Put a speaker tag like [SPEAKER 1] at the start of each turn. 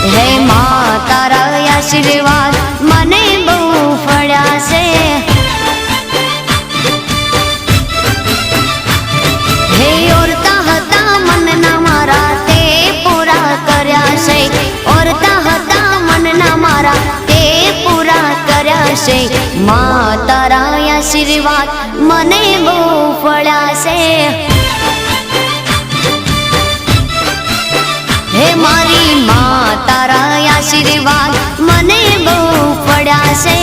[SPEAKER 1] હે માં તારા આશીર્વાદ મને બહુ ફળ્યા છે। હે ઓરતા હતા મનના મારા તે પૂરા કર્યા છે। ઓરતા હતા મનના મારા તે પૂરા કર્યા છે। માં તારા આશીર્વાદ મને બહુ ફળ્યા છે। હે મારી માં તારા આશીર્વાદ મને બહુ ફળ્યા છે।